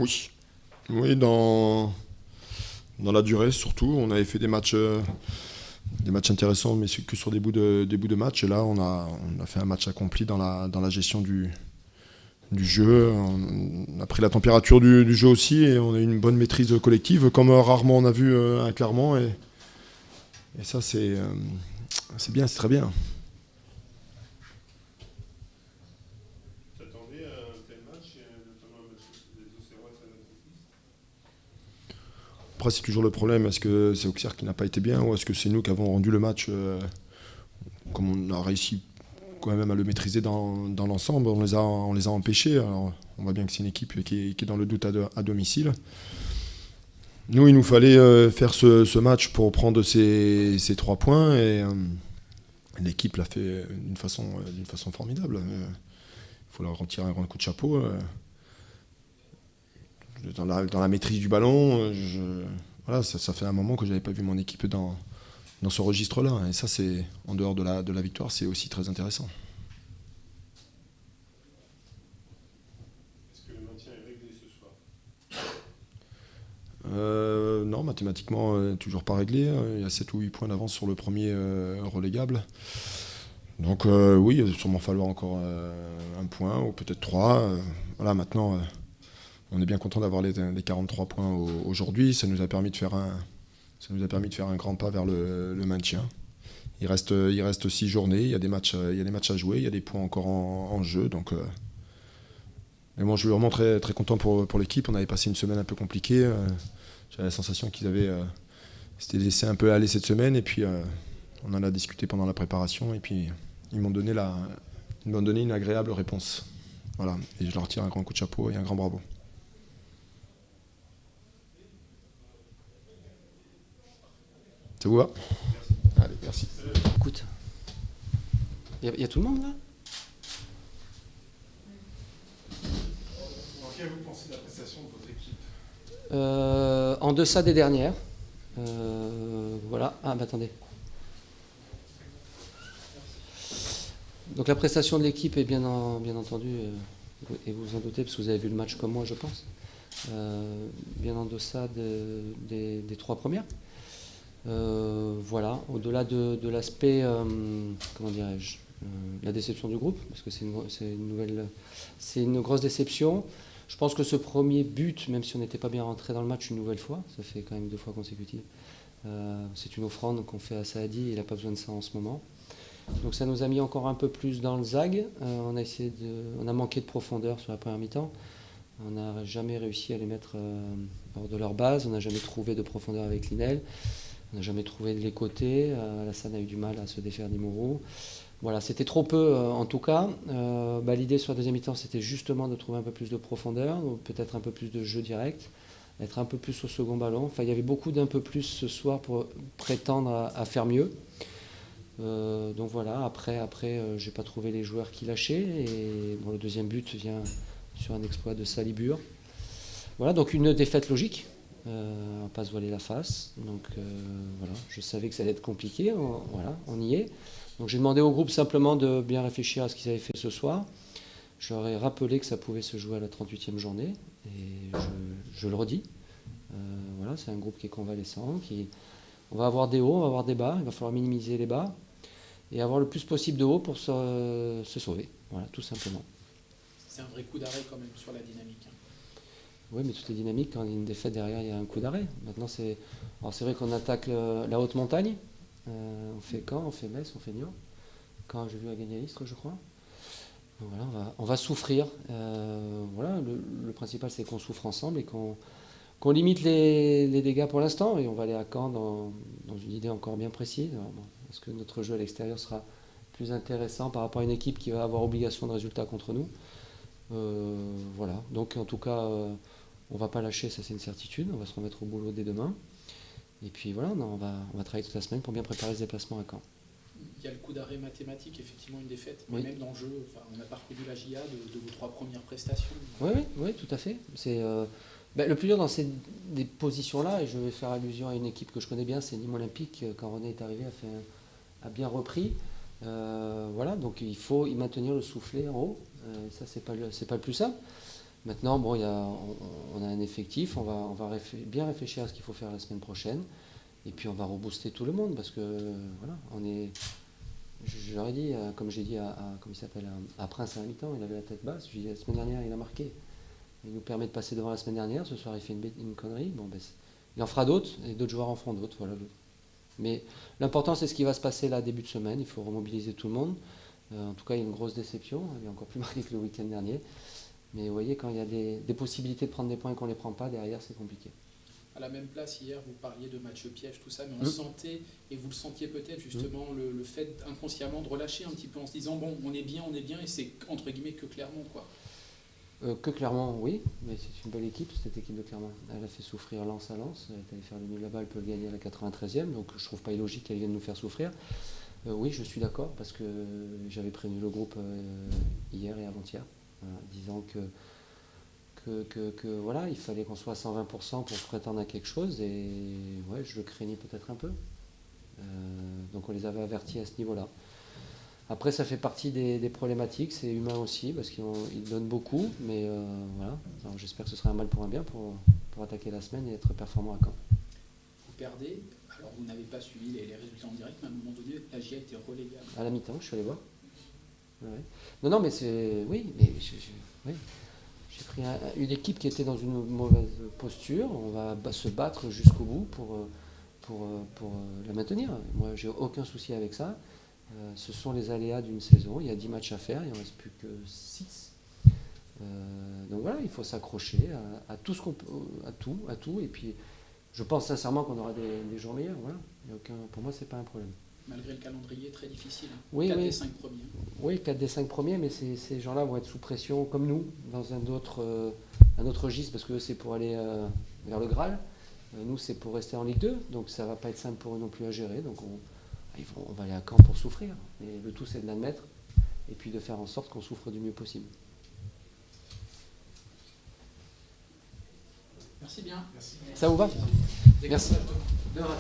Oui, oui, dans la durée surtout. On avait fait des matchs intéressants, mais que sur des bouts de match. Et là, on a fait un match accompli dans la gestion du jeu. On a pris la température du jeu aussi et on a eu une bonne maîtrise collective, comme rarement on a vu à Clermont. Et ça, c'est bien, c'est très bien. Après, c'est toujours le problème. Est-ce que c'est Auxerre qui n'a pas été bien ou est-ce que c'est nous qui avons rendu le match comme on a réussi quand même à le maîtriser dans l'ensemble, on les a empêchés. Alors, on voit bien que c'est une équipe qui est dans le doute à domicile. Nous, il nous fallait faire ce match pour prendre ces 3 points et l'équipe l'a fait d'une façon formidable. Il faut leur retirer un grand coup de chapeau. Dans la maîtrise du ballon, voilà, ça fait un moment que je n'avais pas vu mon équipe dans ce registre-là. Et ça, c'est en dehors de la victoire, c'est aussi très intéressant. Est-ce que le maintien est réglé ce soir? Non, mathématiquement, toujours pas réglé. Il y a 7 ou 8 points d'avance sur le premier relégable. Donc oui, il va sûrement falloir encore un point ou peut-être 3. Voilà, maintenant, on est bien content d'avoir les 43 points aujourd'hui. Ça nous a permis de faire un grand pas vers le maintien. Il reste 6 journées, il y a des matchs à jouer, il y a des points encore en jeu. Donc, mais bon, je suis vraiment très, très content pour l'équipe. On avait passé une semaine un peu compliquée. J'avais la sensation qu'ils s'étaient laissé un peu aller cette semaine. Et puis, on en a discuté pendant la préparation. Et puis, ils m'ont donné une agréable réponse. Voilà. Et je leur tire un grand coup de chapeau et un grand bravo. Ça vous va? Allez, merci. Écoute, il y a tout le monde là? Quest vous pensez de la prestation de votre équipe? En deçà des dernières. Voilà. Ah, bah attendez. Donc la prestation de l'équipe est bien entendu, et vous vous en doutez parce que vous avez vu le match comme moi, je pense, bien en deçà des 3 premières. Voilà, au-delà de l'aspect, comment dirais-je, la déception du groupe, parce que c'est une grosse déception. Je pense que ce premier but, même si on n'était pas bien rentré dans le match une nouvelle fois, ça fait quand même 2 fois consécutives, c'est une offrande qu'on fait à Saadi, il n'a pas besoin de ça en ce moment. Donc ça nous a mis encore un peu plus dans le zag. On a manqué de profondeur sur la première mi-temps. On n'a jamais réussi à les mettre hors de leur base. On n'a jamais trouvé de profondeur avec Linel. On n'a jamais trouvé de les côtés. Alassane a eu du mal à se défaire d'Imourou. Voilà, c'était trop peu en tout cas. L'idée sur la deuxième mi-temps, c'était justement de trouver un peu plus de profondeur, peut-être un peu plus de jeu direct, être un peu plus au second ballon. Enfin, il y avait beaucoup d'un peu plus ce soir pour prétendre à faire mieux. Donc voilà, après j'ai pas trouvé les joueurs qui lâchaient et bon, le deuxième but vient sur un exploit de Salibur. Voilà, donc une défaite logique, on va pas se voiler la face. Donc voilà, je savais que ça allait être compliqué, on y est. Donc j'ai demandé au groupe simplement de bien réfléchir à ce qu'ils avaient fait ce soir. Je leur ai rappelé que ça pouvait se jouer à la 38e journée et je le redis. Voilà, c'est un groupe qui est convalescent, on va avoir des hauts, on va avoir des bas, il va falloir minimiser les bas et avoir le plus possible de haut pour se sauver. Voilà, tout simplement. C'est un vrai coup d'arrêt quand même sur la dynamique. Oui, mais tout est dynamique. Quand il y a une défaite derrière, il y a un coup d'arrêt. Maintenant, c'est vrai qu'on attaque la haute montagne. On fait Caen, on fait Metz, on fait Niort. Caen, j'ai vu à gagner à Istres, je crois. Donc voilà, on va souffrir. Voilà, le principal, c'est qu'on souffre ensemble et qu'on limite les dégâts pour l'instant. Et on va aller à Caen dans une idée encore bien précise. Alors, bon, est-ce que notre jeu à l'extérieur sera plus intéressant par rapport à une équipe qui va avoir obligation de résultat contre nous? Voilà, donc en tout cas, on va pas lâcher, ça c'est une certitude. On va se remettre au boulot dès demain. Et puis voilà, on va travailler toute la semaine pour bien préparer ce déplacement à Caen. Il y a le coup d'arrêt mathématique, effectivement une défaite, mais Oui. même dans le jeu, on a parcouru la GIA de vos 3 premières prestations. Oui, tout à fait. C'est le plus dur dans ces des positions-là, et je vais faire allusion à une équipe que je connais bien, c'est Nîmes Olympique. Quand René est arrivé, a bien repris. Voilà, donc il faut y maintenir le soufflet en haut. Ça, c'est pas le plus simple. Maintenant, bon, on a un effectif, on va bien réfléchir à ce qu'il faut faire la semaine prochaine. Et puis on va rebooster tout le monde parce que voilà, j'aurais dit, comme j'ai dit comment il s'appelle, à Prince à la mi-temps, il avait la tête basse. Je lui ai dit la semaine dernière, il a marqué. Il nous permet de passer devant la semaine dernière. Ce soir, il fait une connerie. Bon, ben, il en fera d'autres et d'autres joueurs en feront d'autres. Voilà. Mais l'important, c'est ce qui va se passer là, début de semaine. Il faut remobiliser tout le monde. En tout cas, il y a une grosse déception. Il est encore plus marqué que le week-end dernier. Mais vous voyez, quand il y a des possibilités de prendre des points et qu'on ne les prend pas, derrière, c'est compliqué. À la même place, hier, vous parliez de match piège, tout ça, mais on sentait, et vous le sentiez peut-être justement, le fait inconsciemment de relâcher un petit peu en se disant, bon, on est bien, et c'est entre guillemets que Clermont, quoi. Que Clermont, oui, mais c'est une belle équipe, cette équipe de Clermont. Elle a fait souffrir Lens à Lens, elle est allée faire le nul là-bas, elle peut le gagner à la 93e, donc je trouve pas illogique qu'elle vienne nous faire souffrir. Oui, je suis d'accord, parce que j'avais prévenu le groupe hier et avant-hier, disant que voilà, il fallait qu'on soit à 120% pour prétendre à quelque chose, et ouais, je le craignais peut-être un peu. Donc on les avait avertis à ce niveau-là. Après, ça fait partie des problématiques, c'est humain aussi, parce qu'ils donnent beaucoup, mais voilà. Alors, j'espère que ce sera un mal pour un bien pour attaquer la semaine et être performant à Caen. Vous perdez, alors vous n'avez pas suivi les résultats en direct, mais à un moment donné, la GIA était relégable. À la mi-temps, je suis allé voir. Ouais. Non, mais c'est... Oui, mais oui. J'ai pris une équipe qui était dans une mauvaise posture. On va se battre jusqu'au bout pour la maintenir. Moi, j'ai aucun souci avec ça. Ce sont les aléas d'une saison. Il y a 10 matchs à faire, il n'en reste plus que 6. Donc voilà, il faut s'accrocher à tout ce qu'on peut, à tout. Et puis, je pense sincèrement qu'on aura des jours meilleurs. Voilà. Pour moi, c'est pas un problème. Malgré le calendrier très difficile. Oui, 4 oui. des 5 premiers. Oui, 4 des 5 premiers, mais ces gens-là vont être sous pression comme nous, dans un autre registre, parce que c'est pour aller vers le Graal. Nous, c'est pour rester en Ligue 2, donc ça va pas être simple pour eux non plus à gérer. Donc on va aller à Caen pour souffrir. Et le tout, c'est de l'admettre, et puis de faire en sorte qu'on souffre du mieux possible. Merci bien. Ça vous va ? Des Merci. grands plateaux. De rien.